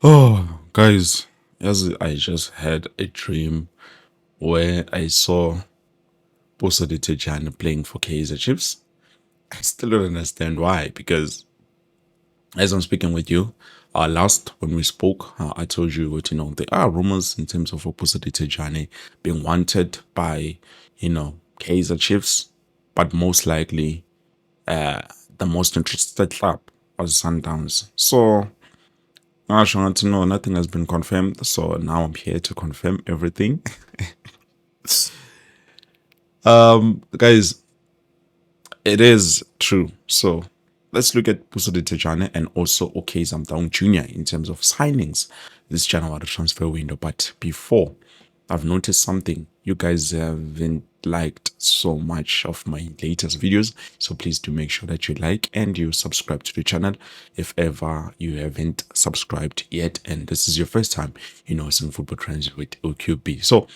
Oh, guys, as I just had a dream where I saw Puso Dithejane playing for Kaizer Chiefs. I still don't understand why, because as I'm speaking with you, last when we spoke, I told you what there are rumors in terms of Puso Dithejane being wanted by Kaizer Chiefs, but most likely the most interested club was Sundowns. So I just want to know nothing has been confirmed, so now I'm here to confirm everything. Guys, it is true. So let's look at Puso Dithejane and also OK Zamdang Jr. in terms of signings this January transfer window. But before, I've noticed something. You guys haven't liked so much of my latest videos, so please do make sure that you like and you subscribe to the channel if ever you haven't subscribed yet and this is your first time seeing football trends with OQB. So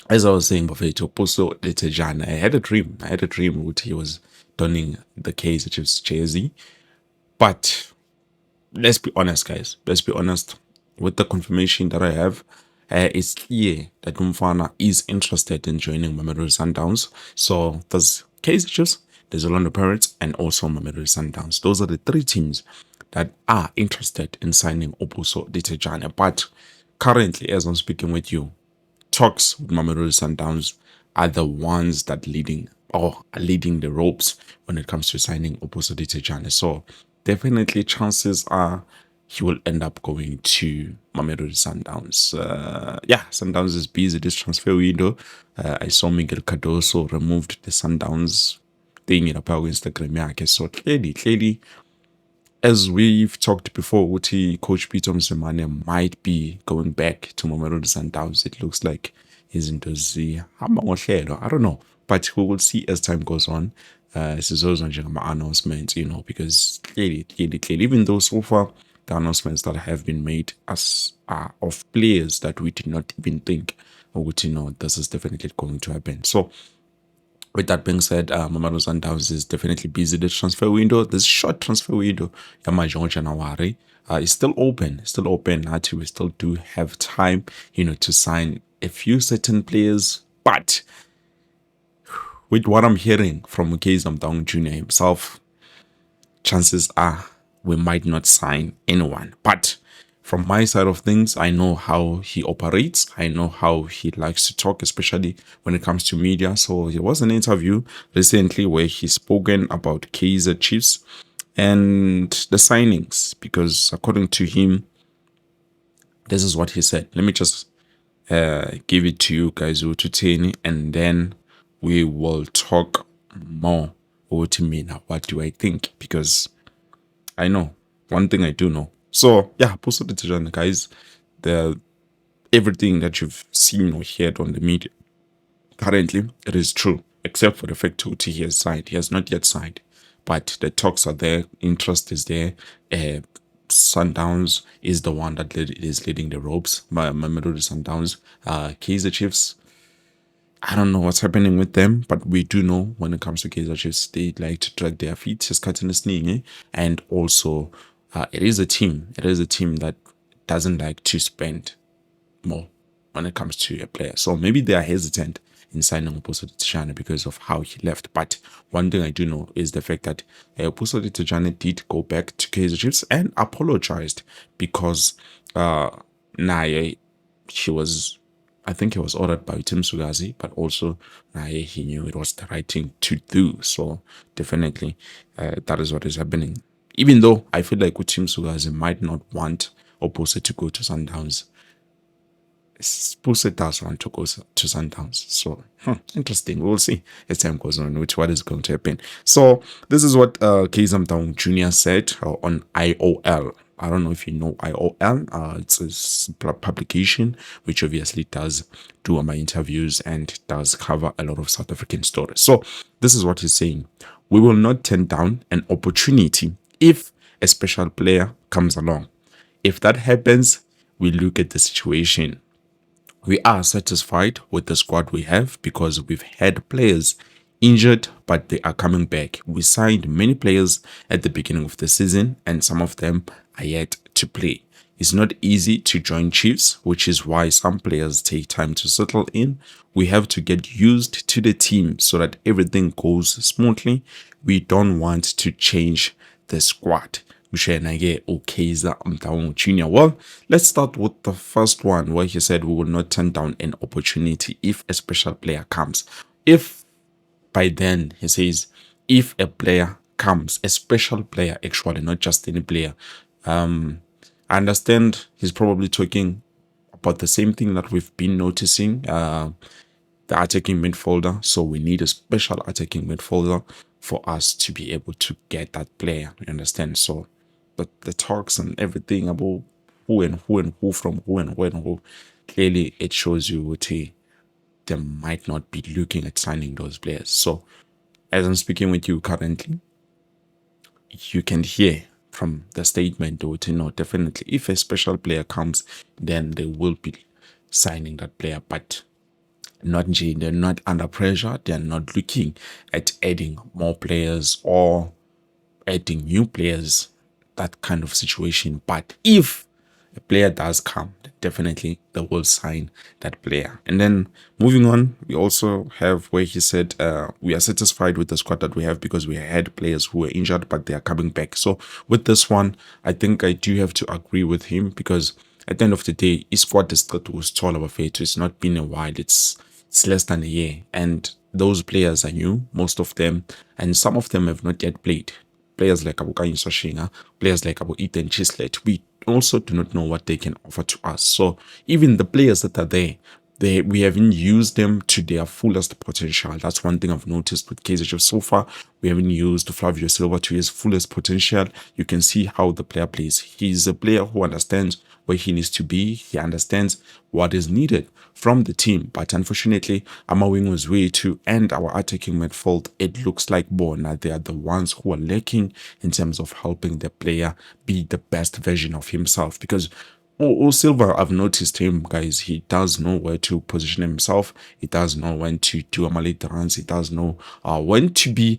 as I was saying before, Puso Dithejane, I had a dream. What he was donning the Kaizer Chiefs jersey. But let's be honest, guys. Let's be honest. With the confirmation that I have, it's clear that Umfana is interested in joining Mamelodi Sundowns. So there's Kaizer Chiefs, there's Orlando Pirates, and also Mamelodi Sundowns. Those are the three teams that are interested in signing Puso Dithejane. But currently, as I'm speaking with you, talks with Mamelodi Sundowns are the ones that are leading the ropes when it comes to signing Puso Dithejane. So definitely chances are he will end up going to Mamelodi Sundowns. Sundowns is busy this transfer window. I saw Miguel Cardoso removed the Sundowns thing in a Instagram. Yeah, so clearly, as we've talked before, Uti Coach Peter Msemane might be going back to Mamelodi Sundowns. It looks like he's into the I don't know, but we will see as time goes on. This is also announcements, because clearly, even though so far the announcements that have been made as are of players that we did not even think, or this is definitely going to happen. So with that being said, Mamelodi Sundowns is definitely busy. The transfer window, this short transfer window, Yamajon January, is still open. Still open. Actually, we still do have time, to sign a few certain players. But with what I'm hearing from Mukezi Mtaung Jr. himself, chances are we might not sign anyone. But from my side of things, I know how he operates. I know how he likes to talk, especially when it comes to media. So there was an interview recently where he spoken about Kaizer Chiefs and the signings, because according to him, this is what he said. Let me just give it to you guys, Ututeni, and then we will talk more. Utimina, what do I think? Because I know one thing I do know. So yeah, Puso Dithejane, guys, the everything that you've seen or heard on the media currently, it is true, except for the fact that he has signed. He has not yet signed, but the talks are there, interest is there. Sundowns is the one that is leading the ropes. Mamelodi Sundowns, Kaizer Chiefs. I don't know what's happening with them, but we do know when it comes to Kaizer Chiefs, they like to drag their feet, just cutting the sneaking, and also it is a team. It is a team that doesn't like to spend more when it comes to a player. So maybe they are hesitant in signing Puso Dithejane because of how he left. But one thing I do know is the fact that Puso Dithejane did go back to Kaizer Chiefs and apologized because Naye, I think he was ordered by Tim Sugazi, but also he knew it was the right thing to do. So definitely that is what is happening. Even though I feel like Tim Sugazi might not want Opposite to go to Sundowns, Spuse does want to go to Sundowns. So, interesting. We'll see as time goes on, which what is going to happen. So, this is what Kaizer Mtaung Jr. said on IOL. I don't know if you know IOL. It's a publication which obviously does do my interviews and does cover a lot of South African stories. So, this is what he's saying. We will not turn down an opportunity if a special player comes along. If that happens, we look at the situation. We are satisfied with the squad we have because we've had players injured, but they are coming back. We signed many players at the beginning of the season, and some of them are yet to play. It's not easy to join Chiefs, which is why some players take time to settle in. We have to get used to the team so that everything goes smoothly. We don't want to change the squad. Okeza Motaung Jr. Well, let's start with the first one where he said we will not turn down an opportunity if a special player comes. If by then he says if a player comes, a special player actually, not just any player. I understand he's probably talking about the same thing that we've been noticing, the attacking midfielder. So we need a special attacking midfielder for us to be able to get that player. You understand? So the talks and everything about who and who and who from who and when who, clearly it shows you what they might not be looking at signing those players. So as I'm speaking with you currently, you can hear from the statement that, definitely if a special player comes, then they will be signing that player. But not they're not under pressure. They're not looking at adding more players or adding new players, that kind of situation. But if a player does come, definitely they will sign that player. And then moving on, we also have where he said we are satisfied with the squad that we have because we had players who were injured, but they are coming back. So with this one, I think I do have to agree with him because at the end of the day, his squad is still was tall of a fate. It's not been a while. It's less than a year, and those players are new, most of them, and some of them have not yet played. Players like Abu Kanye Soshinga, players like Abu Ethan Chislet, we also do not know what they can offer to us. So even the players that are there, we haven't used them to their fullest potential. That's one thing I've noticed with KZF so far. We haven't used Flavio Silva to his fullest potential. You can see how the player plays. He's a player who understands where he needs to be. He understands what is needed from the team. But unfortunately, Amawing was way too, and our attacking midfield, it looks like Bona, they are the ones who are lacking in terms of helping the player be the best version of himself. Because Silva, I've noticed him, guys. He does know where to position himself. He does know when to do a mallet runs. He does know when to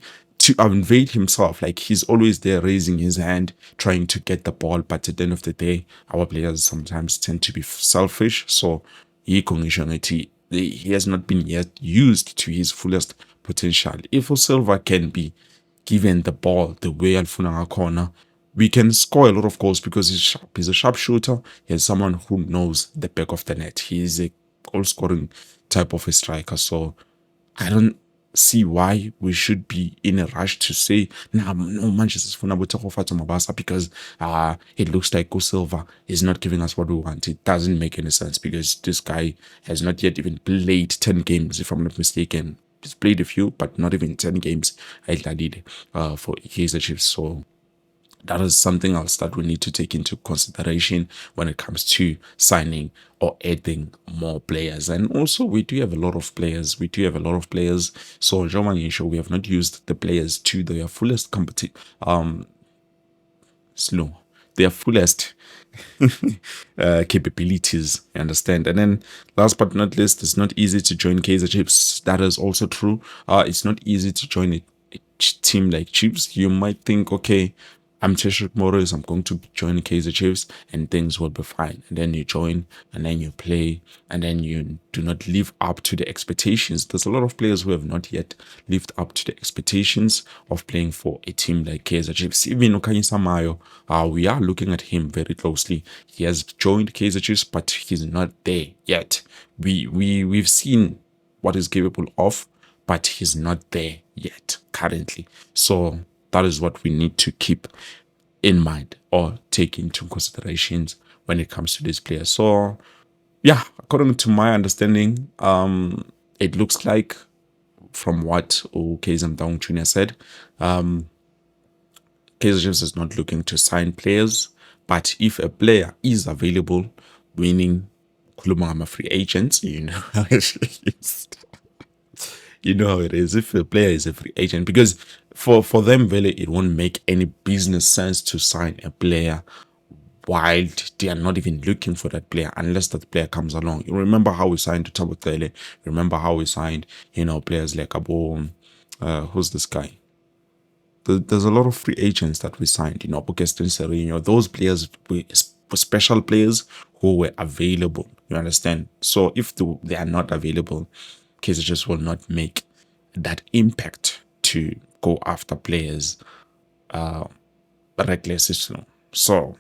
invade himself. Like he's always there raising his hand, trying to get the ball. But at the end of the day, our players sometimes tend to be selfish. So he has not been yet used to his fullest potential. If Silva can be given the ball the way Alfuna corner, we can score a lot of goals because he's sharp. He's a sharp shooter. He's someone who knows the back of the net. He's a goal scoring type of a striker. So I don't see why we should be in a rush to say, nah, no, Manchester's Funa Mabasa because it looks like Go Silva is not giving us what we want. It doesn't make any sense because this guy has not yet even played 10 games, if I'm not mistaken. He's played a few, but not even 10 games I did for Kaizer Chiefs. So that is something else that we need to take into consideration when it comes to signing or adding more players. And also, we do have a lot of players. So, we have not used the players to their fullest slow, their fullest capabilities. You understand? And then, last but not least, it's not easy to join Kaizer Chiefs. That is also true. It's not easy to join a team like Chiefs. You might think, okay, I'm Cheshire Morris, I'm going to join Kaizer Chiefs and things will be fine. And then you join and then you play and then you do not live up to the expectations. There's a lot of players who have not yet lived up to the expectations of playing for a team like Kaizer Chiefs. Even Okanyi Samayo, we are looking at him very closely. He has joined Kaizer Chiefs, but he's not there yet. We've seen what he's capable of, but he's not there yet currently. So that is what we need to keep in mind or take into considerations when it comes to these players. So, yeah, according to my understanding, it looks like from what Okazam Down Jr. said, Kaizer Chiefs is not looking to sign players, but if a player is available, meaning Kulumama free agents, you know how it is. You know how it is. If a player is a free agent, because for them, really, it won't make any business sense to sign a player while they are not even looking for that player unless that player comes along. You remember how we signed Tabo Tele. Remember how we signed, players like Abo, who's this guy? There's a lot of free agents that we signed, Augustin Sereno. Those players, for special players who were available. You understand? So if they are not available, Kaiser just will not make that impact to go after players recklessly. So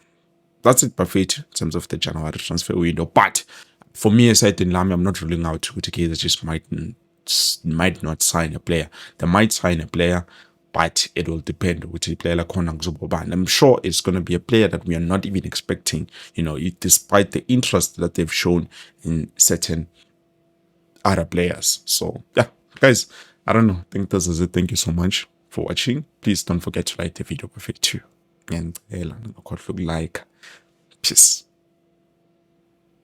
that's it, perfect in terms of the January transfer window. But for me, aside in Lami, I'm not ruling out Kaiser just might not sign a player. They might sign a player, but it will depend which player like and I'm sure it's going to be a player that we are not even expecting, despite the interest that they've shown in certain other players. So yeah, guys, I don't know. I think this is it. Thank you so much for watching. Please don't forget to like the video perfect too. And like, peace.